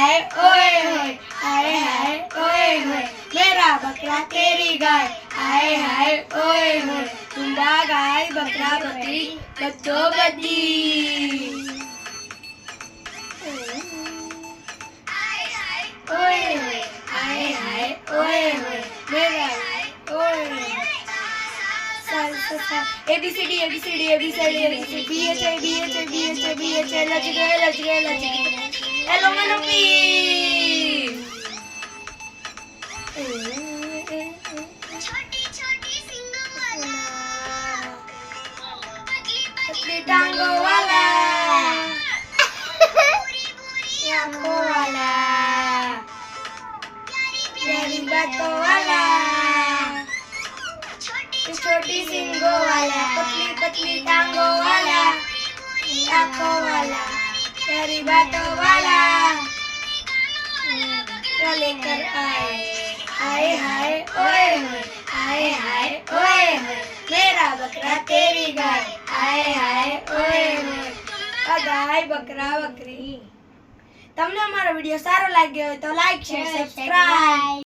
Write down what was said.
हाय ओए होए, हाय हाय ओए होए, मेरा बकरा तेरी गाय, हाय हाय ओए होए, कुंडा गाय बकरा बकरी बद्दो बद्दी। ओए होए, हाय हाय ओए होए, मेरा ओए होए। ABCD ABCD ABCD ABCD BHI BHI BHI BHI let's go let's go let's go hello Manopi छोटी छोटी सिंगों वाला पतली टांगों वाला पूरी पूरी आंखों वाला प्यारी बातों वाला छोटी सिंगों वाला पतली पतली टांगों वाला आंखों वाला प्यारी बातों वाला क्या लेकर आए हाय हाय ओए होए हाय हाय ओए होए मेरा बकरा तेरी गाय हाय हाय ओए होए गाय बकरा बकरी। તમને અમારો વિડિયો સારો લાગ્યો હોય તો લાઈક શેર સબસ્ક્રાઇબ